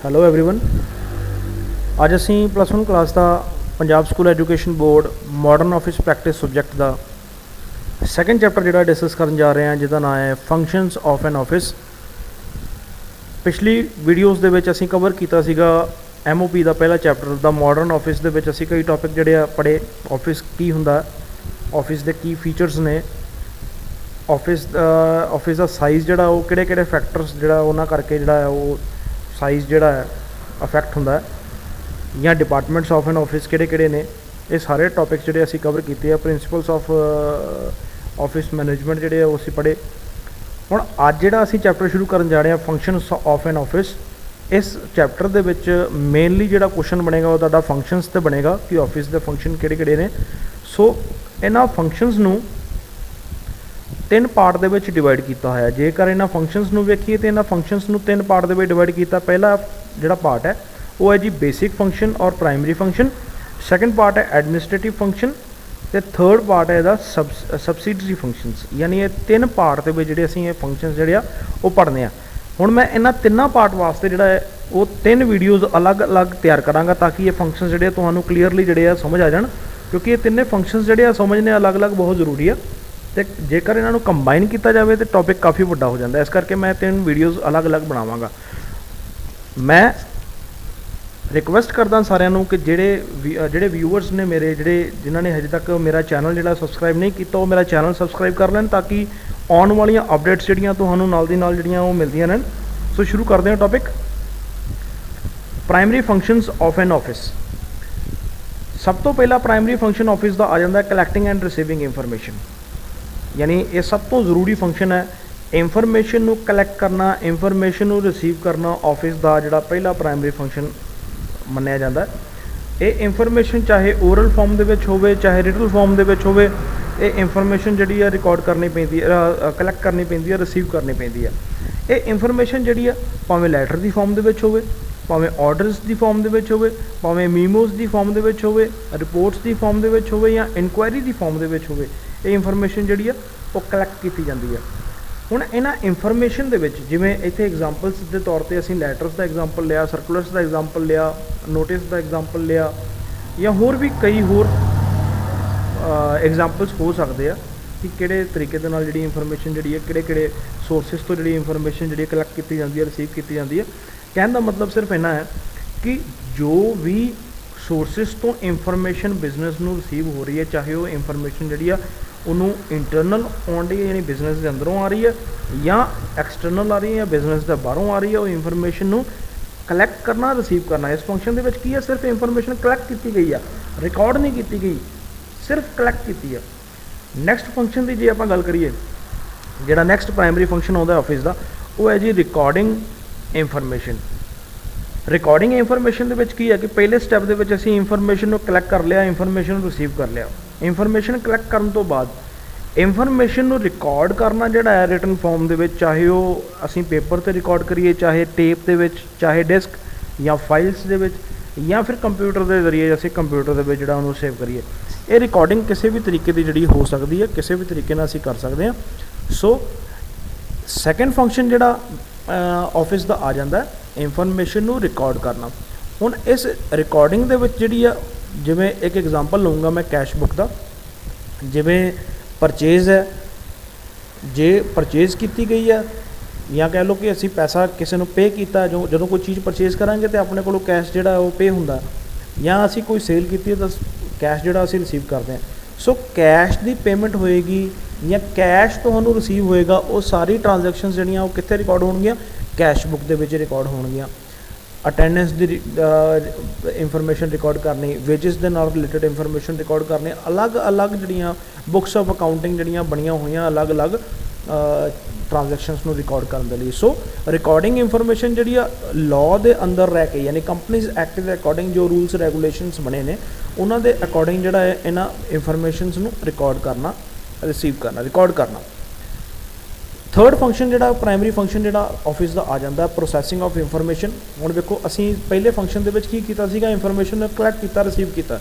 Hello everyone. ਅੱਜ ਅਸੀਂ +1 class ਦਾ Punjab school education board modern office practice subject ਦਾ ਸੈਕੰਡ ਚੈਪਟਰ ਜਿਹੜਾ ਡਿਸਕਸ ਕਰਨ ਜਾ ਰਹੇ ਹਾਂ, ਜਿਹਦਾ ਨਾਮ ਹੈ ਫੰਕਸ਼ਨਸ ਆਫ ਐਨ ਆਫਿਸ। ਪਿਛਲੀ ਵੀਡੀਓਜ਼ ਦੇ ਵਿੱਚ ਅਸੀਂ ਕਵਰ ਕੀਤਾ ਸੀਗਾ MOP ਦਾ ਪਹਿਲਾ ਚੈਪਟਰ ਦਾ ਮਾਡਰਨ ਆਫਿਸ ਦੇ ਵਿੱਚ ਅਸੀਂ ਕਈ ਟੌਪਿਕ ਜਿਹੜੇ ਆ ਪੜ੍ਹੇ। ਆਫਿਸ ਕੀ ਹੁੰਦਾ, ਆਫਿਸ ਦੇ ਕੀ ਫੀਚਰਸ ਨੇ, ਆਫਿਸ ਦਾ ਸਾਈਜ਼ ਜਿਹੜਾ ਉਹ ਕਿਹੜੇ ਫੈਕਟਰਸ ਜਿਹੜਾ ਉਹਨਾਂ ਕਰਕੇ ਜਿਹੜਾ ਉਹ ਸਾਈਜ਼ ਜਿਹੜਾ ਹੈ ਅਫੈਕਟ ਹੁੰਦਾ ਜਾਂ ਡਿਪਾਰਟਮੈਂਟਸ ਆਫ ਐਨ ਆਫਿਸ ਕਿਹੜੇ ਨੇ। ਇਹ ਸਾਰੇ ਟੌਪਿਕਸ ਜਿਹੜੇ ਅਸੀਂ ਕਵਰ ਕੀਤੇ ਆ। ਪ੍ਰਿੰਸੀਪਲਸ ਆਫ ਆਫਿਸ ਮੈਨੇਜਮੈਂਟ ਜਿਹੜੇ ਆ ਉਹ ਅਸੀਂ ਪੜ੍ਹੇ। ਹੁਣ ਅੱਜ ਜਿਹੜਾ ਅਸੀਂ ਚੈਪਟਰ ਸ਼ੁਰੂ ਕਰਨ ਜਾ ਰਹੇ ਹਾਂ ਫੰਕਸ਼ਨਸ ਆਫ ਐਨ ਆਫਿਸ, ਇਸ ਚੈਪਟਰ ਦੇ ਵਿੱਚ ਮੇਨਲੀ ਜਿਹੜਾ ਕੁਐਸਚਨ ਬਣੇਗਾ ਉਹ ਤੁਹਾਡਾ ਫੰਕਸ਼ਨਸ 'ਤੇ ਬਣੇਗਾ ਕਿ ਆਫਿਸ ਦੇ ਫੰਕਸ਼ਨ ਕਿਹੜੇ ਨੇ। ਸੋ ਇਹਨਾਂ ਫੰਕਸ਼ਨਸ ਨੂੰ 3 ਪਾਰਟ ਦੇ ਵਿੱਚ ਡਿਵਾਈਡ ਕੀਤਾ ਹੋਇਆ। ਜੇਕਰ ਇਹਨਾਂ ਫੰਕਸ਼ਨਸ ਨੂੰ ਵੇਖੀਏ ਤਾਂ ਇਹਨਾਂ ਫੰਕਸ਼ਨਸ ਨੂੰ 3 ਪਾਰਟ ਦੇ ਵਿੱਚ ਡਿਵਾਈਡ ਕੀਤਾ। ਪਹਿਲਾ ਜਿਹੜਾ ਪਾਰਟ ਹੈ ਉਹ ਹੈ ਜੀ ਬੇਸਿਕ ਫੰਕਸ਼ਨ ਔਰ ਪ੍ਰਾਇਮਰੀ ਫੰਕਸ਼ਨ। ਸੈਕੰਡ ਪਾਰਟ ਹੈ ਐਡਮਿਨਿਸਟ੍ਰੇਟਿਵ ਫੰਕਸ਼ਨ ਅਤੇ ਥਰਡ ਪਾਰਟ ਹੈ ਇਹਦਾ ਸਬਸਿਡਰੀ ਫੰਕਸ਼ਨਸ। ਯਾਨੀ ਇਹ 3 ਪਾਰਟ ਦੇ ਵਿੱਚ ਜਿਹੜੇ ਅਸੀਂ ਇਹ ਫੰਕਸ਼ਨਸ ਜਿਹੜੇ ਆ ਉਹ ਪੜ੍ਹਨੇ ਆ। ਹੁਣ ਮੈਂ ਇਹਨਾਂ ਤਿੰਨਾਂ ਪਾਰਟ ਵਾਸਤੇ ਜਿਹੜਾ ਹੈ ਉਹ 3 ਵੀਡੀਓਜ਼ ਅਲੱਗ-ਅਲੱਗ ਤਿਆਰ ਕਰਾਂਗਾ ਤਾਂ ਕਿ ਇਹ ਫੰਕਸ਼ਨ ਜਿਹੜੇ ਤੁਹਾਨੂੰ ਕਲੀਅਰਲੀ ਜਿਹੜੇ ਆ ਸਮਝ ਆ ਜਾਣ, ਕਿਉਂਕਿ ਇਹ ਤਿੰਨੇ ਫੰਕਸ਼ਨਸ ਜਿਹੜੇ ਆ ਸਮਝਣੇ ਅਲੱਗ-ਅਲੱਗ ਬਹੁਤ ਜ਼ਰੂਰੀ ਆ। ਅਤੇ ਜੇਕਰ ਇਹਨਾਂ ਨੂੰ ਕੰਬਾਈਨ ਕੀਤਾ ਜਾਵੇ ਤਾਂ ਟੌਪਿਕ ਕਾਫੀ ਵੱਡਾ ਹੋ ਜਾਂਦਾ। ਇਸ ਕਰਕੇ ਮੈਂ 3 ਵੀਡੀਓਜ਼ ਅਲੱਗ-ਅਲੱਗ ਬਣਾਵਾਂਗਾ। ਮੈਂ ਰਿਕੁਐਸਟ ਕਰਦਾ ਸਾਰਿਆਂ ਨੂੰ ਕਿ ਜਿਹੜੇ ਵਿਊਅਰਸ ਨੇ ਮੇਰੇ, ਜਿਨ੍ਹਾਂ ਨੇ ਹਜੇ ਤੱਕ ਮੇਰਾ ਚੈਨਲ ਜਿਹੜਾ ਸਬਸਕ੍ਰਾਈਬ ਨਹੀਂ ਕੀਤਾ ਉਹ ਮੇਰਾ ਚੈਨਲ ਸਬਸਕ੍ਰਾਈਬ ਕਰ ਲੈਣ ਤਾਂ ਕਿ ਆਉਣ ਵਾਲੀਆਂ ਅਪਡੇਟਸ ਜਿਹੜੀਆਂ ਤੁਹਾਨੂੰ ਨਾਲ ਦੀ ਨਾਲ ਜਿਹੜੀਆਂ ਉਹ ਮਿਲਦੀਆਂ ਰਹਿਣ। ਸੋ ਸ਼ੁਰੂ ਕਰਦੇ ਹਾਂ topic primary functions of an office. ਸਭ ਤੋਂ ਪਹਿਲਾਂ ਪ੍ਰਾਇਮਰੀ ਫੰਕਸ਼ਨ ਆਫਿਸ ਦਾ ਆ ਜਾਂਦਾ ਕਲੈਕਟਿੰਗ ਐਂਡ ਰਿਸੀਵਿੰਗ ਇਨਫੋਰਮੇਸ਼ਨ। ਯਾਨੀ ਇਹ ਸਭ ਤੋਂ ਜ਼ਰੂਰੀ ਫੰਕਸ਼ਨ ਹੈ। ਇਨਫੋਰਮੇਸ਼ਨ ਨੂੰ ਕਲੈਕਟ ਕਰਨਾ, ਇਨਫੋਰਮੇਸ਼ਨ ਨੂੰ ਰਿਸੀਵ ਕਰਨਾ ਆਫਿਸ ਦਾ ਜਿਹੜਾ ਪਹਿਲਾ ਪ੍ਰਾਇਮਰੀ ਫੰਕਸ਼ਨ ਮੰਨਿਆ ਜਾਂਦਾ। ਇਹ ਇਨਫੋਰਮੇਸ਼ਨ ਚਾਹੇ ਓਰਲ ਫਾਰਮ ਦੇ ਵਿੱਚ ਹੋਵੇ ਚਾਹੇ ਰਿਟਨ ਫਾਰਮ ਦੇ ਵਿੱਚ ਹੋਵੇ, ਇਹ ਇਨਫੋਰਮੇਸ਼ਨ ਜਿਹੜੀ ਆ ਰਿਕਾਰਡ ਕਰਨੀ ਪੈਂਦੀ ਹੈ, ਕਲੈਕਟ ਕਰਨੀ ਪੈਂਦੀ ਹੈ, ਰਿਸੀਵ ਕਰਨੀ ਪੈਂਦੀ ਹੈ। ਇਹ ਇਨਫੋਰਮੇਸ਼ਨ ਜਿਹੜੀ ਆ ਭਾਵੇਂ ਲੈਟਰ ਦੀ ਫਾਰਮ ਦੇ ਵਿੱਚ ਹੋਵੇ, ਭਾਵੇਂ ਆਰਡਰਸ ਦੀ ਫਾਰਮ ਦੇ ਵਿੱਚ ਹੋਵੇ, ਭਾਵੇਂ ਮੀਮੋਜ਼ ਦੀ ਫਾਰਮ ਦੇ ਵਿੱਚ ਹੋਵੇ, ਰਿਪੋਰਟਸ ਦੀ ਫਾਰਮ ਦੇ ਵਿੱਚ ਹੋਵੇ ਜਾਂ ਇਨਕੁਆਇਰੀ ਦੀ ਫਾਰਮ ਦੇ ਵਿੱਚ ਹੋਵੇ, ਇਹ ਇਨਫੋਰਮੇਸ਼ਨ ਜਿਹੜੀ ਆ ਉਹ ਕਲੈਕਟ ਕੀਤੀ ਜਾਂਦੀ ਹੈ। ਹੁਣ ਇਹਨਾਂ ਇਨਫੋਰਮੇਸ਼ਨ ਦੇ ਵਿੱਚ ਜਿਵੇਂ ਇੱਥੇ ਐਗਜ਼ਾਮਪਲਸ ਦੇ ਤੌਰ 'ਤੇ ਅਸੀਂ ਲੈਟਰਸ ਦਾ ਐਗਜ਼ਾਮਪਲ ਲਿਆ, ਸਰਕੂਲਰਸ ਦਾ ਐਗਜ਼ਾਮਪਲ ਲਿਆ, ਨੋਟਿਸ ਦਾ ਐਗਜ਼ਾਮਪਲ ਲਿਆ ਜਾਂ ਹੋਰ ਵੀ ਕਈ ਹੋਰ ਐਗਜ਼ਾਮਪਲਸ ਹੋ ਸਕਦੇ ਆ ਕਿ ਕਿਹੜੇ ਤਰੀਕੇ ਦੇ ਨਾਲ ਜਿਹੜੀ ਇਨਫੋਰਮੇਸ਼ਨ ਜਿਹੜੀ ਹੈ ਕਿਹੜੇ ਸੋਰਸਿਸ ਤੋਂ ਜਿਹੜੀ ਇਨਫੋਰਮੇਸ਼ਨ ਜਿਹੜੀ ਕਲੈਕਟ ਕੀਤੀ ਜਾਂਦੀ ਹੈ, ਰਿਸੀਵ ਕੀਤੀ ਜਾਂਦੀ ਹੈ। ਕਹਿਣ ਦਾ ਮਤਲਬ ਸਿਰਫ ਇੰਨਾ ਹੈ ਕਿ ਜੋ ਵੀ ਸੋਰਸਿਸ ਤੋਂ ਇਨਫੋਰਮੇਸ਼ਨ ਬਿਜ਼ਨਸ ਨੂੰ ਰਿਸੀਵ ਹੋ ਰਹੀ ਹੈ, ਚਾਹੇ ਉਹ ਇਨਫੋਰਮੇਸ਼ਨ ਜਿਹੜੀ ਆ ਉਹਨੂੰ ਇੰਟਰਨਲ ਆਉਣ ਦੀ ਯਾਨੀ ਬਿਜ਼ਨਸ ਦੇ ਅੰਦਰੋਂ ਆ ਰਹੀ ਹੈ ਜਾਂ ਐਕਸਟਰਨਲ ਆ ਰਹੀ ਹੈ ਜਾਂ ਬਿਜ਼ਨਸ ਦੇ ਬਾਹਰੋਂ ਆ ਰਹੀ ਹੈ, ਉਹ ਇਨਫੋਰਮੇਸ਼ਨ ਨੂੰ ਕਲੈਕਟ ਕਰਨਾ, ਰਿਸੀਵ ਕਰਨਾ। ਇਸ ਫੰਕਸ਼ਨ ਦੇ ਵਿੱਚ ਕੀ ਹੈ, ਸਿਰਫ ਇਨਫੋਰਮੇਸ਼ਨ ਕਲੈਕਟ ਕੀਤੀ ਗਈ ਆ, ਰਿਕਾਰਡ ਨਹੀਂ ਕੀਤੀ ਗਈ, ਸਿਰਫ ਕਲੈਕਟ ਕੀਤੀ ਆ। ਨੈਕਸਟ ਫੰਕਸ਼ਨ ਦੀ ਜੇ ਆਪਾਂ ਗੱਲ ਕਰੀਏ, ਜਿਹੜਾ ਨੈਕਸਟ ਪ੍ਰਾਇਮਰੀ ਫੰਕਸ਼ਨ ਆਉਂਦਾ ਆਫਿਸ ਦਾ ਉਹ ਹੈ ਜੀ ਰਿਕਾਰਡਿੰਗ ਇਨਫੋਰਮੇਸ਼ਨ। ਰਿਕਾਰਡਿੰਗ ਇਨਫੋਰਮੇਸ਼ਨ ਦੇ ਵਿੱਚ ਕੀ ਹੈ ਕਿ ਪਹਿਲੇ ਸਟੈਪ ਦੇ ਵਿੱਚ ਅਸੀਂ ਇਨਫੋਰਮੇਸ਼ਨ ਨੂੰ ਕਲੈਕਟ ਕਰ ਲਿਆ, ਇਨਫੋਰਮੇਸ਼ਨ ਨੂੰ ਰਿਸੀਵ ਕਰ ਲਿਆ। ਇਨਫੋਰਮੇਸ਼ਨ ਕਲੈਕਟ ਕਰਨ ਤੋਂ ਬਾਅਦ ਇਨਫੋਰਮੇਸ਼ਨ ਨੂੰ ਰਿਕਾਰਡ ਕਰਨਾ ਜਿਹੜਾ ਹੈ ਰਿਟਨ ਫਾਰਮ ਦੇ ਵਿੱਚ, ਚਾਹੇ ਉਹ ਅਸੀਂ ਪੇਪਰ 'ਤੇ ਰਿਕਾਰਡ ਕਰੀਏ, ਚਾਹੇ ਟੇਪ ਦੇ ਵਿੱਚ, ਚਾਹੇ ਡਿਸਕ ਜਾਂ ਫਾਈਲਸ ਦੇ ਵਿੱਚ ਜਾਂ ਫਿਰ ਕੰਪਿਊਟਰ ਦੇ ਜ਼ਰੀਏ ਅਸੀਂ ਕੰਪਿਊਟਰ ਦੇ ਵਿੱਚ ਜਿਹੜਾ ਉਹਨੂੰ ਸੇਵ ਕਰੀਏ। ਇਹ ਰਿਕਾਰਡਿੰਗ ਕਿਸੇ ਵੀ ਤਰੀਕੇ ਦੀ ਜਿਹੜੀ ਹੋ ਸਕਦੀ ਹੈ, ਕਿਸੇ ਵੀ ਤਰੀਕੇ ਨਾਲ ਅਸੀਂ ਕਰ ਸਕਦੇ ਹਾਂ। ਸੋ ਸੈਕੰਡ ਫੰਕਸ਼ਨ ਜਿਹੜਾ ਆਫਿਸ ਦਾ ਆ ਜਾਂਦਾ ਇਨਫੋਰਮੇਸ਼ਨ ਨੂੰ ਰਿਕਾਰਡ ਕਰਨਾ। ਹੁਣ ਇਸ ਰਿਕਾਰਡਿੰਗ ਦੇ ਵਿੱਚ ਜਿਹੜੀ ਆ, ਜਿਵੇਂ ਇੱਕ ਐਗਜ਼ਾਮਪਲ ਲਊਂਗਾ ਮੈਂ ਕੈਸ਼ ਬੁੱਕ ਦਾ। ਜਿਵੇਂ ਪਰਚੇਜ਼ ਹੈ, ਜੇ ਪਰਚੇਜ਼ ਕੀਤੀ ਗਈ ਹੈ ਜਾਂ ਕਹਿ ਲਓ ਕਿ ਅਸੀਂ ਪੈਸਾ ਕਿਸੇ ਨੂੰ ਪੇ ਕੀਤਾ, ਜਦੋਂ ਕੋਈ ਚੀਜ਼ ਪਰਚੇਜ਼ ਕਰਾਂਗੇ ਤਾਂ ਆਪਣੇ ਕੋਲੋਂ ਕੈਸ਼ ਜਿਹੜਾ ਉਹ ਪੇ ਹੁੰਦਾ, ਜਾਂ ਅਸੀਂ ਕੋਈ ਸੇਲ ਕੀਤੀ ਹੈ ਤਾਂ ਕੈਸ਼ ਜਿਹੜਾ ਅਸੀਂ ਰਿਸੀਵ ਕਰਦੇ ਹਾਂ। ਸੋ ਕੈਸ਼ ਦੀ ਪੇਮੈਂਟ ਹੋਏਗੀ ਜਾਂ ਕੈਸ਼ ਤੁਹਾਨੂੰ ਰਿਸੀਵ ਹੋਏਗਾ, ਉਹ ਸਾਰੀ ਟ੍ਰਾਂਜੈਕਸ਼ਨਸ ਜਿਹੜੀਆਂ ਉਹ ਕਿੱਥੇ ਰਿਕਾਰਡ ਹੋਣਗੀਆਂ, ਕੈਸ਼ ਬੁੱਕ ਦੇ ਵਿੱਚ ਰਿਕਾਰਡ ਹੋਣਗੀਆਂ। ਅਟੈਂਡੈਂਸ ਦੀ ਇਨਫੋਰਮੇਸ਼ਨ ਰਿਕਾਰਡ ਕਰਨੀ, ਵੇਜਿਸ ਦੇ ਨਾਲ ਰਿਲੇਟਡ ਇਨਫੋਰਮੇਸ਼ਨ ਰਿਕਾਰਡ ਕਰਨੀ, ਅਲੱਗ-ਅਲੱਗ ਜਿਹੜੀਆਂ ਬੁੱਕਸ ਆਫ ਅਕਾਊਂਟਿੰਗ ਜਿਹੜੀਆਂ ਬਣੀਆਂ ਹੋਈਆਂ ਅਲੱਗ-ਅਲੱਗ ਟ੍ਰਾਂਜੈਕਸ਼ਨਸ ਨੂੰ ਰਿਕਾਰਡ ਕਰਨ ਦੇ ਲਈ। ਸੋ ਰਿਕਾਰਡਿੰਗ ਇਨਫੋਰਮੇਸ਼ਨ ਜਿਹੜੀ ਆ ਲਾਅ ਦੇ ਅੰਦਰ ਰਹਿ ਕੇ, ਯਾਨੀ ਕੰਪਨੀਜ਼ ਐਕਟ ਦੇ ਅਕੋਰਡਿੰਗ ਜੋ ਰੂਲਸ ਰੈਗੂਲੇਸ਼ਨਸ ਬਣੇ ਨੇ ਉਹਨਾਂ ਦੇ ਅਕੋਰਡਿੰਗ ਜਿਹੜਾ ਹੈ ਇਹਨਾਂ ਇਨਫੋਰਮੇਸ਼ਨਸ ਨੂੰ ਰਿਕਾਰਡ ਕਰਨਾ, ਰਿਸੀਵ ਕਰਨਾ, ਰਿਕਾਰਡ ਕਰਨਾ। ਥਰਡ ਫੰਕਸ਼ਨ ਜਿਹੜਾ ਪ੍ਰਾਇਮਰੀ ਫੰਕਸ਼ਨ ਜਿਹੜਾ ਆਫਿਸ ਦਾ ਆ ਜਾਂਦਾ ਪ੍ਰੋਸੈਸਿੰਗ ਆਫ ਇਨਫੋਰਮੇਸ਼ਨ। ਹੁਣ ਵੇਖੋ ਅਸੀਂ ਪਹਿਲੇ ਫੰਕਸ਼ਨ ਦੇ ਵਿੱਚ ਕੀ ਕੀਤਾ ਸੀਗਾ, ਇਨਫੋਰਮੇਸ਼ਨ ਨੂੰ ਕਲੈਕਟ ਕੀਤਾ, ਰਿਸੀਵ ਕੀਤਾ।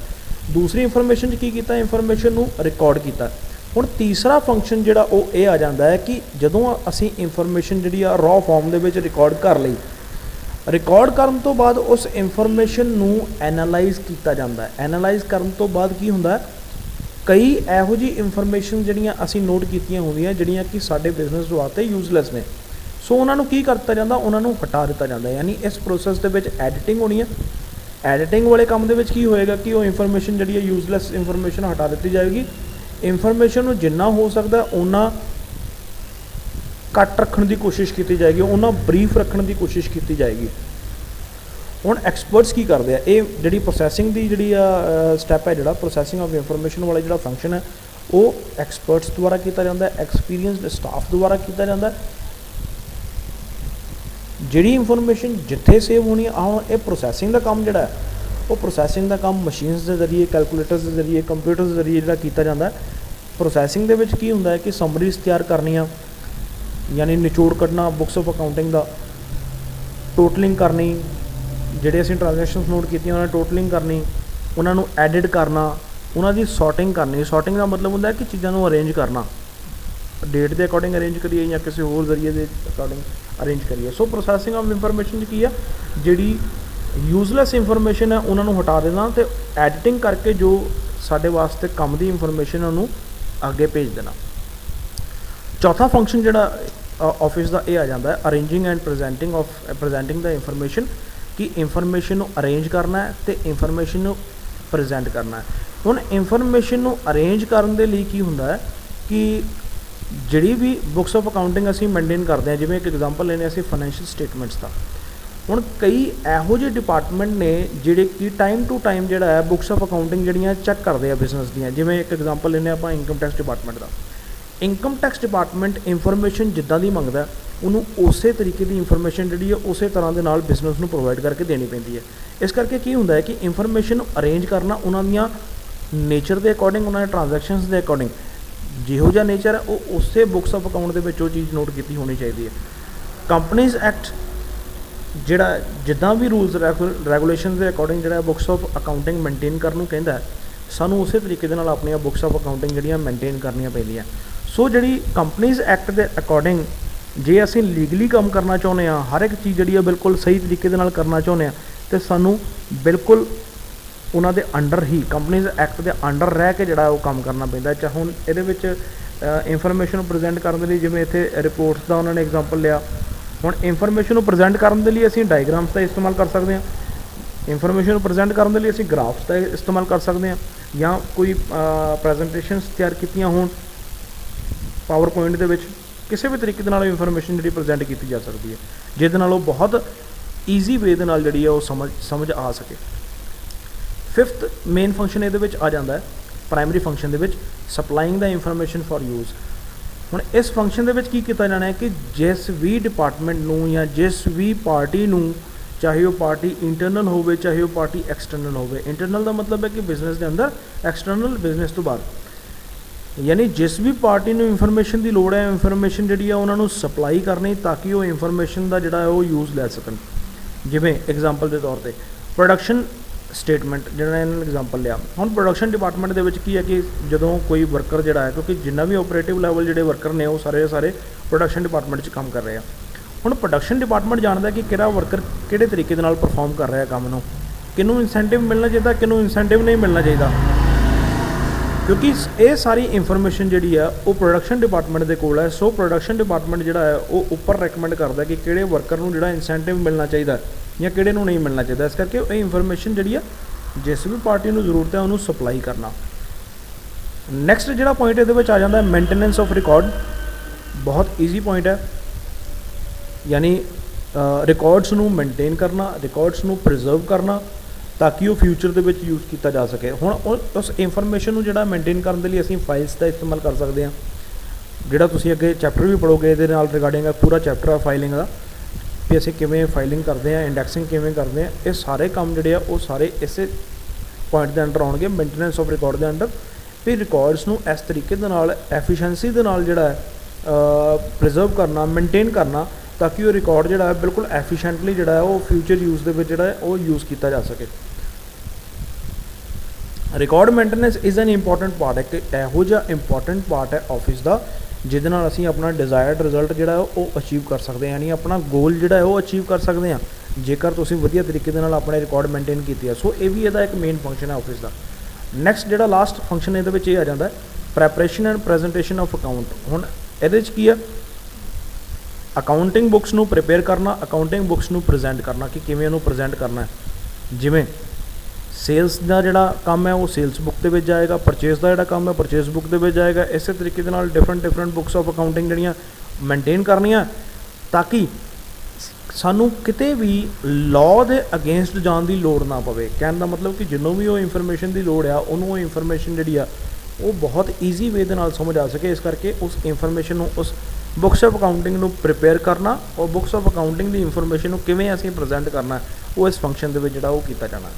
ਦੂਸਰੀ ਇਨਫੋਰਮੇਸ਼ਨ 'ਚ ਕੀ ਕੀਤਾ, ਇਨਫੋਰਮੇਸ਼ਨ ਨੂੰ ਰਿਕਾਰਡ ਕੀਤਾ। ਹੁਣ ਤੀਸਰਾ ਫੰਕਸ਼ਨ ਜਿਹੜਾ ਉਹ ਇਹ ਆ ਜਾਂਦਾ ਹੈ ਕਿ ਜਦੋਂ ਅਸੀਂ ਇਨਫੋਰਮੇਸ਼ਨ ਜਿਹੜੀ ਆ ਰॉ ਫਾਰਮ ਦੇ ਵਿੱਚ ਰਿਕਾਰਡ ਕਰ ਲਈ, ਰਿਕਾਰਡ ਕਰਨ ਤੋਂ ਬਾਅਦ ਉਸ ਇਨਫੋਰਮੇਸ਼ਨ ਨੂੰ ਐਨਾਲਾਈਜ਼ ਕੀਤਾ ਜਾਂਦਾ ਹੈ। ਐਨਾਲਾਈਜ਼ ਕਰਨ ਤੋਂ ਬਾਅਦ ਕੀ ਹੁੰਦਾ, ਕਈ ਇਹੋ ਜਿਹੀ ਇਨਫੋਰਮੇਸ਼ਨ ਜਿਹੜੀਆਂ ਅਸੀਂ ਨੋਟ ਕੀਤੀਆਂ ਹੁੰਦੀਆਂ ਜਿਹੜੀਆਂ ਕਿ ਸਾਡੇ ਬਿਜ਼ਨਸ ਵਾਸਤੇ ਯੂਜ਼ਲੈਸ ਨੇ, ਸੋ ਉਹਨਾਂ ਨੂੰ ਕੀ ਕਰਤਾ ਜਾਂਦਾ, ਉਹਨਾਂ ਨੂੰ ਹਟਾ ਦਿੱਤਾ ਜਾਂਦਾ। ਯਾਨੀ ਇਸ ਪ੍ਰੋਸੈਸ ਦੇ ਵਿੱਚ ਐਡੀਟਿੰਗ ਹੋਣੀ ਹੈ। ਐਡੀਟਿੰਗ ਵਾਲੇ ਕੰਮ ਦੇ ਵਿੱਚ ਕੀ ਹੋਏਗਾ ਕਿ ਉਹ ਇਨਫੋਰਮੇਸ਼ਨ ਜਿਹੜੀ ਹੈ ਯੂਜ਼ਲੈਸ ਇਨਫੋਰਮੇਸ਼ਨ ਹਟਾ ਦਿੱਤੀ ਜਾਏਗੀ। ਇਨਫੋਰਮੇਸ਼ਨ ਨੂੰ ਜਿੰਨਾ ਹੋ ਸਕਦਾ ਉਹਨਾਂ ਘੱਟ ਰੱਖਣ ਦੀ ਕੋਸ਼ਿਸ਼ ਕੀਤੀ ਜਾਏਗੀ, ਉਹਨਾਂ ਬਰੀਫ ਰੱਖਣ ਦੀ ਕੋਸ਼ਿਸ਼ ਕੀਤੀ ਜਾਏਗੀ। ਹੁਣ ਐਕਸਪਰਟਸ ਕੀ ਕਰਦੇ ਆ, ਇਹ ਜਿਹੜੀ ਪ੍ਰੋਸੈਸਿੰਗ ਦੀ ਜਿਹੜੀ ਆ ਸਟੈਪ ਹੈ, ਜਿਹੜਾ ਪ੍ਰੋਸੈਸਿੰਗ ਆਫ ਇਨਫੋਰਮੇਸ਼ਨ ਵਾਲਾ ਜਿਹੜਾ ਫੰਕਸ਼ਨ ਹੈ ਉਹ ਐਕਸਪਰਟਸ ਦੁਆਰਾ ਕੀਤਾ ਜਾਂਦਾ, ਐਕਸਪੀਰੀਅੰਸਡ ਸਟਾਫ ਦੁਆਰਾ ਕੀਤਾ ਜਾਂਦਾ। ਜਿਹੜੀ ਇਨਫੋਰਮੇਸ਼ਨ ਜਿੱਥੇ ਸੇਵ ਹੋਣੀ ਆ, ਇਹ ਪ੍ਰੋਸੈਸਿੰਗ ਦਾ ਕੰਮ ਜਿਹੜਾ ਹੈ ਉਹ ਪ੍ਰੋਸੈਸਿੰਗ ਦਾ ਕੰਮ ਮਸ਼ੀਨਸ ਦੇ ਜ਼ਰੀਏ, ਕੈਲਕੂਲੇਟਰਸ ਦੇ ਜ਼ਰੀਏ, ਕੰਪਿਊਟਰਸ ਦੇ ਜ਼ਰੀਏ ਜਿਹੜਾ ਕੀਤਾ ਜਾਂਦਾ। ਪ੍ਰੋਸੈਸਿੰਗ ਦੇ ਵਿੱਚ ਕੀ ਹੁੰਦਾ ਹੈ ਕਿ ਸਮਰੀਜ਼ ਤਿਆਰ ਕਰਨੀਆਂ, ਯਾਨੀ ਨਿਚੋੜ ਕੱਢਣਾ ਬੁੱਕਸ ਆਫ ਅਕਾਊਂਟਿੰਗ ਦਾ, ਟੋਟਲਿੰਗ ਕਰਨੀ, ਜਿਹੜੇ ਅਸੀਂ ਟ੍ਰਾਂਜੈਕਸ਼ਨਸ ਨੋਟ ਕੀਤੀਆਂ ਉਹਨਾਂ ਟੋਟਲਿੰਗ ਕਰਨੀ, ਉਹਨਾਂ ਨੂੰ ਐਡਿਟ ਕਰਨਾ, ਉਹਨਾਂ ਦੀ ਸੌਰਟਿੰਗ ਕਰਨੀ। ਸੌਰਟਿੰਗ ਦਾ ਮਤਲਬ ਹੁੰਦਾ ਕਿ ਚੀਜ਼ਾਂ ਨੂੰ ਅਰੇਂਜ ਕਰਨਾ, ਡੇਟ ਦੇ ਅਕੋਰਡਿੰਗ ਅਰੇਂਜ ਕਰੀਏ ਜਾਂ ਕਿਸੇ ਹੋਰ ਜ਼ਰੀਏ ਦੇ ਅਕੋਰਡਿੰਗ ਅਰੇਂਜ ਕਰੀਏ। ਸੋ ਪ੍ਰੋਸੈਸਿੰਗ ਆਫ ਇਨਫੋਰਮੇਸ਼ਨ 'ਚ ਕੀ ਆ, ਜਿਹੜੀ ਯੂਜ਼ਲੈਸ ਇਨਫੋਰਮੇਸ਼ਨ ਹੈ ਉਹਨਾਂ ਨੂੰ ਹਟਾ ਦੇਣਾ ਅਤੇ ਐਡੀਟਿੰਗ ਕਰਕੇ ਜੋ ਸਾਡੇ ਵਾਸਤੇ ਕੰਮ ਦੀ ਇਨਫੋਰਮੇਸ਼ਨ ਉਹਨੂੰ ਅੱਗੇ ਭੇਜ ਦੇਣਾ। ਚੌਥਾ ਫੰਕਸ਼ਨ ਜਿਹੜਾ ਆਫਿਸ ਦਾ ਇਹ ਆ ਜਾਂਦਾ ਹੈ, ਅਰੇਂਜਿੰਗ ਐਂਡ ਪ੍ਰੈਜ਼ੈਂਟਿੰਗ ਦਾ ਇਨਫੋਰਮੇਸ਼ਨ, ਕਿ ਇਨਫੋਰਮੇਸ਼ਨ ਨੂੰ ਅਰੇਂਜ ਕਰਨਾ ਹੈ ਅਤੇ ਇਨਫੋਰਮੇਸ਼ਨ ਨੂੰ ਪ੍ਰੈਜ਼ੈਂਟ ਕਰਨਾ ਹੈ। ਹੁਣ ਇਨਫੋਰਮੇਸ਼ਨ ਨੂੰ ਅਰੇਂਜ ਕਰਨ ਦੇ ਲਈ ਕੀ ਹੁੰਦਾ ਹੈ ਕਿ ਜਿਹੜੀ ਵੀ ਬੁੱਕਸ ਆਫ ਅਕਾਊਂਟਿੰਗ ਅਸੀਂ ਮੇਨਟੇਨ ਕਰਦੇ ਹਾਂ, ਜਿਵੇਂ ਇੱਕ ਐਗਜ਼ਾਮਪਲ ਲੈਂਦੇ ਅਸੀਂ ਫਾਈਨੈਂਸ਼ੀਅਲ ਸਟੇਟਮੈਂਟਸ ਦਾ। ਹੁਣ ਕਈ ਇਹੋ ਜਿਹੇ ਡਿਪਾਰਟਮੈਂਟ ਨੇ ਜਿਹੜੇ ਕਿ ਟਾਈਮ ਟੂ ਟਾਈਮ ਜਿਹੜਾ ਹੈ ਬੁੱਕਸ ਆਫ ਅਕਾਊਂਟਿੰਗ ਜਿਹੜੀਆਂ ਚੈੱਕ ਕਰਦੇ ਆ ਬਿਜ਼ਨਸ ਦੀਆਂ। ਜਿਵੇਂ ਇੱਕ ਐਗਜ਼ਾਮਪਲ ਲੈਂਦੇ ਆਪਾਂ ਇਨਕਮ ਟੈਕਸ ਡਿਪਾਰਟਮੈਂਟ ਦਾ। ਇਨਕਮ ਟੈਕਸ ਡਿਪਾਰਟਮੈਂਟ ਇਨਫੋਰਮੇਸ਼ਨ ਜਿੱਦਾਂ ਦੀ ਮੰਗਦਾ ਉਹਨੂੰ ਉਸੇ ਤਰੀਕੇ ਦੀ ਇਨਫੋਰਮੇਸ਼ਨ ਜਿਹੜੀ ਹੈ ਉਸੇ ਤਰ੍ਹਾਂ ਦੇ ਨਾਲ ਬਿਜ਼ਨਸ ਨੂੰ ਪ੍ਰੋਵਾਈਡ ਕਰਕੇ ਦੇਣੀ ਪੈਂਦੀ ਹੈ। ਇਸ ਕਰਕੇ ਕੀ ਹੁੰਦਾ ਹੈ ਕਿ ਇਨਫੋਰਮੇਸ਼ਨ ਨੂੰ ਅਰੇਂਜ ਕਰਨਾ ਉਹਨਾਂ ਦੀਆਂ ਨੇਚਰ ਦੇ ਅਕੋਰਡਿੰਗ, ਉਹਨਾਂ ਦੇ ਟ੍ਰਾਂਜੈਕਸ਼ਨਸ ਦੇ ਅਕੋਰਡਿੰਗ ਜਿਹੋ ਜਿਹਾ ਨੇਚਰ ਹੈ ਉਹ ਉਸੇ ਬੁੱਕਸ ਆਫ ਅਕਾਊਂਟ ਦੇ ਵਿੱਚ ਉਹ ਚੀਜ਼ ਨੋਟ ਕੀਤੀ ਹੋਣੀ ਚਾਹੀਦੀ ਹੈ। ਕੰਪਨੀਜ਼ ਐਕਟ ਜਿਹੜਾ ਜਿੱਦਾਂ ਵੀ ਰੂਲਸ ਰੈਗੂਲੇਸ਼ਨ ਦੇ ਅਕੋਰਡਿੰਗ ਜਿਹੜਾ ਬੁੱਕਸ ਆਫ ਅਕਾਊਂਟਿੰਗ ਮੇਨਟੇਨ ਕਰਨ ਨੂੰ ਕਹਿੰਦਾ, ਸਾਨੂੰ ਉਸੇ ਤਰੀਕੇ ਦੇ ਨਾਲ ਆਪਣੀਆਂ ਬੁੱਕਸ ਆਫ ਅਕਾਊਂਟਿੰਗ ਜਿਹੜੀਆਂ ਮੇਨਟੇਨ ਕਰਨੀਆਂ ਪੈਂਦੀਆਂ। ਸੋ ਜਿਹੜੀ ਕੰਪਨੀਜ਼ ਐਕਟ ਦੇ ਅਕੋਰਡਿੰਗ ਜੇ ਅਸੀਂ ਲੀਗਲੀ ਕੰਮ ਕਰਨਾ ਚਾਹੁੰਦੇ ਹਾਂ, ਹਰ ਇੱਕ ਚੀਜ਼ ਜਿਹੜੀ ਆ ਬਿਲਕੁਲ ਸਹੀ ਤਰੀਕੇ ਦੇ ਨਾਲ ਕਰਨਾ ਚਾਹੁੰਦੇ ਹਾਂ, ਅਤੇ ਸਾਨੂੰ ਬਿਲਕੁਲ ਉਹਨਾਂ ਦੇ ਅੰਡਰ ਹੀ, ਕੰਪਨੀਜ਼ ਐਕਟ ਦੇ ਅੰਡਰ ਰਹਿ ਕੇ ਜਿਹੜਾ ਉਹ ਕੰਮ ਕਰਨਾ ਪੈਂਦਾ। ਚਾਹੇ ਹੁਣ ਇਹਦੇ ਵਿੱਚ ਇਨਫੋਰਮੇਸ਼ਨ ਨੂੰ ਪ੍ਰੈਜ਼ੈਂਟ ਕਰਨ ਦੇ ਲਈ ਜਿਵੇਂ ਇੱਥੇ ਰਿਪੋਰਟਸ ਦਾ ਉਹਨਾਂ ਨੇ ਐਗਜ਼ਾਮਪਲ ਲਿਆ। ਹੁਣ ਇਨਫੋਰਮੇਸ਼ਨ ਨੂੰ ਪ੍ਰੈਜ਼ੈਂਟ ਕਰਨ ਦੇ ਲਈ ਅਸੀਂ ਡਾਇਗਰਾਮਸ ਦਾ ਇਸਤੇਮਾਲ ਕਰ ਸਕਦੇ ਹਾਂ, ਇਨਫੋਰਮੇਸ਼ਨ ਨੂੰ ਪ੍ਰੈਜ਼ੈਂਟ ਕਰਨ ਦੇ ਲਈ ਅਸੀਂ ਗ੍ਰਾਫਸ ਦਾ ਇਸਤੇਮਾਲ ਕਰ ਸਕਦੇ ਹਾਂ, ਜਾਂ ਕੋਈ ਪ੍ਰੈਜ਼ੈਂਟੇਸ਼ਨਸ ਤਿਆਰ ਕੀਤੀਆਂ ਹੋਣ ਪਾਵਰ ਪੁਆਇੰਟ ਦੇ ਵਿੱਚ, ਕਿਸੇ ਵੀ ਤਰੀਕੇ ਦੇ ਨਾਲ ਇਨਫੋਰਮੇਸ਼ਨ ਜਿਹੜੀ ਪ੍ਰੈਜ਼ੈਂਟ ਕੀਤੀ ਜਾ ਸਕਦੀ ਹੈ, ਜਿਹਦੇ ਨਾਲ ਉਹ ਬਹੁਤ ਈਜ਼ੀ ਵੇ ਦੇ ਨਾਲ ਜਿਹੜੀ ਹੈ ਉਹ ਸਮਝ ਆ ਸਕੇ। ਫਿਫਥ ਮੇਨ ਫੰਕਸ਼ਨ ਇਹਦੇ ਵਿੱਚ ਆ ਜਾਂਦਾ ਹੈ, ਪ੍ਰਾਇਮਰੀ ਫੰਕਸ਼ਨ ਦੇ ਵਿੱਚ, ਸਪਲਾਈਂਗ ਦਾ ਇਨਫੋਰਮੇਸ਼ਨ ਫॉर ਯੂਜ਼। ਹੁਣ ਇਸ ਫੰਕਸ਼ਨ ਦੇ ਵਿੱਚ ਕੀ ਕੀਤਾ ਜਾਣਾ ਹੈ ਕਿ ਜਿਸ ਵੀ ਡਿਪਾਰਟਮੈਂਟ ਨੂੰ ਜਾਂ ਜਿਸ ਵੀ ਪਾਰਟੀ ਨੂੰ, ਚਾਹੇ ਉਹ ਪਾਰਟੀ ਇੰਟਰਨਲ ਹੋਵੇ ਚਾਹੇ ਉਹ ਪਾਰਟੀ ਐਕਸਟਰਨਲ ਹੋਵੇ, ਇੰਟਰਨਲ ਦਾ ਮਤਲਬ ਹੈ ਕਿ ਬਿਜ਼ਨਸ ਦੇ ਅੰਦਰ, ਐਕਸਟਰਨਲ ਬਿਜ਼ਨਸ ਤੋਂ ਬਾਹਰ, ਯਾਨੀ ਜਿਸ ਵੀ ਪਾਰਟੀ ਨੂੰ ਇਨਫੋਰਮੇਸ਼ਨ ਦੀ ਲੋੜ ਹੈ, ਇਨਫੋਰਮੇਸ਼ਨ ਜਿਹੜੀ ਆ ਉਹਨਾਂ ਨੂੰ ਸਪਲਾਈ ਕਰਨੀ ਤਾਂ ਕਿ ਉਹ ਇਨਫੋਰਮੇਸ਼ਨ ਦਾ ਜਿਹੜਾ ਉਹ ਯੂਜ਼ ਲੈ ਸਕਣ। ਜਿਵੇਂ ਐਗਜ਼ਾਮਪਲ ਦੇ ਤੌਰ 'ਤੇ ਪ੍ਰੋਡਕਸ਼ਨ ਸਟੇਟਮੈਂਟ ਜਿਹੜਾ ਇਹਨਾਂ ਨੇ ਐਗਜ਼ਾਮਪਲ ਲਿਆ। ਹੁਣ ਪ੍ਰੋਡਕਸ਼ਨ ਡਿਪਾਰਟਮੈਂਟ ਦੇ ਵਿੱਚ ਕੀ ਹੈ ਕਿ ਜਦੋਂ ਕੋਈ ਵਰਕਰ ਜਿਹੜਾ ਹੈ, ਕਿਉਂਕਿ ਜਿੰਨਾ ਵੀ ਆਪਰੇਟਿਵ ਲੈਵਲ ਜਿਹੜੇ ਵਰਕਰ ਨੇ ਉਹ ਸਾਰੇ ਪ੍ਰੋਡਕਸ਼ਨ ਡਿਪਾਰਟਮੈਂਟ 'ਚ ਕੰਮ ਕਰ ਰਹੇ ਆ। ਹੁਣ ਪ੍ਰੋਡਕਸ਼ਨ ਡਿਪਾਰਟਮੈਂਟ ਜਾਣਦਾ ਕਿ ਕਿਹੜਾ ਵਰਕਰ ਕਿਹੜੇ ਤਰੀਕੇ ਦੇ ਨਾਲ ਪਰਫਾਰਮ ਕਰ ਰਿਹਾ ਕੰਮ ਨੂੰ, ਕਿਹਨੂੰ ਇਨਸੈਂਟਿਵ ਮਿਲਣਾ ਚਾਹੀਦਾ, ਕਿਹਨੂੰ ਇਨਸੈਂਟਿਵ ਨਹੀਂ ਮਿਲਣਾ ਚਾਹੀਦਾ, ਕਿਉਂਕਿ ਇਹ ਸਾਰੀ ਇਨਫੋਰਮੇਸ਼ਨ ਜਿਹੜੀ ਆ ਉਹ ਪ੍ਰੋਡਕਸ਼ਨ ਡਿਪਾਰਟਮੈਂਟ ਦੇ ਕੋਲ ਹੈ। ਸੋ ਪ੍ਰੋਡਕਸ਼ਨ ਡਿਪਾਰਟਮੈਂਟ ਜਿਹੜਾ ਹੈ ਉਹ ਉੱਪਰ ਰეკਮੈਂਡ ਕਰਦਾ ਕਿ ਕਿਹੜੇ ਵਰਕਰ ਨੂੰ ਜਿਹੜਾ ਇਨਸੈਂਟਿਵ ਮਿਲਣਾ ਚਾਹੀਦਾ ਜਾਂ ਕਿਹੜੇ ਨੂੰ ਨਹੀਂ ਮਿਲਣਾ ਚਾਹੀਦਾ। ਇਸ ਕਰਕੇ ਇਹ ਇਨਫੋਰਮੇਸ਼ਨ ਜਿਹੜੀ ਆ ਜਿਸ ਵੀ ਪਾਰਟੀ ਨੂੰ ਜ਼ਰੂਰਤ ਹੈ ਉਹਨੂੰ ਸਪਲਾਈ ਕਰਨਾ। ਨੈਕਸਟ ਜਿਹੜਾ ਪੁਆਇੰਟ ਇਹਦੇ ਵਿੱਚ ਆ ਜਾਂਦਾ ਹੈ ਮੇਨਟੇਨੈਂਸ ਆਫ ਰਿਕਾਰਡ। ਬਹੁਤ ਈਜ਼ੀ ਪੁਆਇੰਟ ਹੈ, ਯਾਨੀ ਰਿਕਾਰਡਸ ਨੂੰ ਮੇਨਟੇਨ ਕਰਨਾ, ਰਿਕਾਰਡਸ ਨੂੰ ਪ੍ਰੀਜ਼ਰਵ ਕਰਨਾ ਤਾਂ ਕਿ ਉਹ ਫਿਊਚਰ ਦੇ ਵਿੱਚ ਯੂਜ਼ ਕੀਤਾ ਜਾ ਸਕੇ। ਹੁਣ ਉਸ ਇਨਫੋਰਮੇਸ਼ਨ ਨੂੰ ਜਿਹੜਾ ਮੇਨਟੇਨ ਕਰਨ ਦੇ ਲਈ ਅਸੀਂ ਫਾਈਲਸ ਦਾ ਇਸਤੇਮਾਲ ਕਰ ਸਕਦੇ ਹਾਂ, ਜਿਹੜਾ ਤੁਸੀਂ ਅੱਗੇ ਚੈਪਟਰ ਵੀ ਪੜ੍ਹੋਗੇ ਇਹਦੇ ਨਾਲ ਰਿਗਾਰਡਿੰਗ ਪੂਰਾ ਚੈਪਟਰ ਆ ਫਾਈਲਿੰਗ ਦਾ, ਵੀ ਅਸੀਂ ਕਿਵੇਂ ਫਾਈਲਿੰਗ ਕਰਦੇ ਹਾਂ, ਇੰਡੈਕਸਿੰਗ ਕਿਵੇਂ ਕਰਦੇ ਹਾਂ। ਇਹ ਸਾਰੇ ਕੰਮ ਜਿਹੜੇ ਆ ਉਹ ਸਾਰੇ ਇਸੇ ਪੁਆਇੰਟ ਦੇ ਅੰਡਰ ਆਉਣਗੇ, ਮੇਨਟੇਨੈਂਸ ਆਫ ਰਿਕਾਰਡ ਦੇ ਅੰਡਰ। ਵੀ ਰਿਕਾਰਡਸ ਨੂੰ ਇਸ ਤਰੀਕੇ ਦੇ ਨਾਲ ਐਫੀਸ਼ੀਐਂਸੀ ਦੇ ਨਾਲ ਜਿਹੜਾ ਹੈ ਪ੍ਰੀਜ਼ਰਵ ਕਰਨਾ, ਮੇਨਟੇਨ ਕਰਨਾ ਤਾਂ ਕਿ ਉਹ ਰਿਕਾਰਡ ਜਿਹੜਾ ਹੈ ਬਿਲਕੁਲ ਐਫੀਸ਼ੀਐਂਟਲੀ ਜਿਹੜਾ ਹੈ ਉਹ ਫਿਊਚਰ ਯੂਜ਼ ਦੇ ਵਿੱਚ ਜਿਹੜਾ ਹੈ ਉਹ ਯੂਜ਼ ਕੀਤਾ ਜਾ ਸਕੇ। Record maintenance is an important part ਹੈ, ਕਿ ਇਹੋ ਜਿਹਾ ਇੰਪੋਰਟੈਂਟ ਪਾਰਟ ਹੈ ਆਫਿਸ ਦਾ ਜਿਹਦੇ ਨਾਲ ਅਸੀਂ ਆਪਣਾ ਡਿਜ਼ਾਇਰਡ ਰਿਜ਼ਲਟ ਜਿਹੜਾ ਉਹ ਅਚੀਵ ਕਰ ਸਕਦੇ ਹਾਂ, ਯਾਨੀ ਆਪਣਾ ਗੋਲ ਜਿਹੜਾ ਹੈ ਉਹ ਅਚੀਵ ਕਰ ਸਕਦੇ ਹਾਂ। ਜੇਕਰ ਤੁਸੀਂ ਵਧੀਆ ਤਰੀਕੇ ਦੇ ਨਾਲ ਆਪਣੇ ਰਿਕਾਰਡ ਮੇਨਟੇਨ ਕੀਤੇ ਆ। ਸੋ ਇਹ ਵੀ ਇਹਦਾ ਇੱਕ ਮੇਨ ਫੰਕਸ਼ਨ ਹੈ ਆਫਿਸ ਦਾ। ਨੈਕਸਟ ਜਿਹੜਾ ਲਾਸਟ ਫੰਕਸ਼ਨ ਇਹਦੇ ਵਿੱਚ ਇਹ ਆ ਜਾਂਦਾ preparation and presentation of account. ਹੁਣ ਇਹਦੇ 'ਚ ਕੀ ਆ, ਅਕਾਊਂਟਿੰਗ ਬੁੱਕਸ ਨੂੰ ਪ੍ਰਿਪੇਅਰ ਕਰਨਾ, ਅਕਾਊਂਟਿੰਗ ਬੁੱਕਸ ਨੂੰ ਪ੍ਰੈਜੈਂਟ ਕਰਨਾ ਕਿ ਕਿਵੇਂ ਉਹਨੂੰ ਪ੍ਰੈਜੈਂਟ ਕਰਨਾ ਹੈ। ਜਿਵੇਂ ਸੇਲਸ ਦਾ ਜਿਹੜਾ ਕੰਮ ਹੈ ਉਹ ਸੇਲਸ ਬੁੱਕ ਦੇ ਵਿੱਚ ਜਾਏਗਾ, ਪਰਚੇਸ ਦਾ ਜਿਹੜਾ ਕੰਮ ਹੈ ਪਰਚੇਸ ਬੁੱਕ ਦੇ ਵਿੱਚ ਜਾਏਗਾ। ਇਸੇ ਤਰੀਕੇ ਦੇ ਨਾਲ ਡਿਫਰੈਂਟ ਬੁੱਕਸ ਆਫ ਅਕਾਊਂਟਿੰਗ ਜਿਹੜੀਆਂ ਮੇਨਟੇਨ ਕਰਨੀਆਂ, ਤਾਂ ਕਿ ਸਾਨੂੰ ਕਿਤੇ ਵੀ ਲਾਅ ਦੇ ਅਗੇਂਸਟ ਜਾਣ ਦੀ ਲੋੜ ਨਾ ਪਵੇ। ਕਹਿਣ ਦਾ ਮਤਲਬ ਕਿ ਜਿਹਨੂੰ ਵੀ ਉਹ ਇਨਫੋਰਮੇਸ਼ਨ ਦੀ ਲੋੜ ਆ ਉਹਨੂੰ ਉਹ ਇਨਫੋਰਮੇਸ਼ਨ ਜਿਹੜੀ ਆ ਉਹ ਬਹੁਤ ਈਜ਼ੀ ਵੇ ਦੇ ਨਾਲ ਸਮਝ ਆ ਸਕੇ। ਇਸ ਕਰਕੇ ਉਸ ਇਨਫੋਰਮੇਸ਼ਨ ਨੂੰ, ਉਸ ਬੁੱਕਸ ਆਫ ਅਕਾਊਂਟਿੰਗ ਨੂੰ ਪ੍ਰਿਪੇਅਰ ਕਰਨਾ ਔਰ books of accounting the information ਨੂੰ ਕਿਵੇਂ ਅਸੀਂ ਪ੍ਰੈਜੈਂਟ ਕਰਨਾ, ਉਹ ਇਸ ਫੰਕਸ਼ਨ ਦੇ ਵਿੱਚ ਜਿਹੜਾ ਉਹ ਕੀਤਾ ਜਾਣਾ।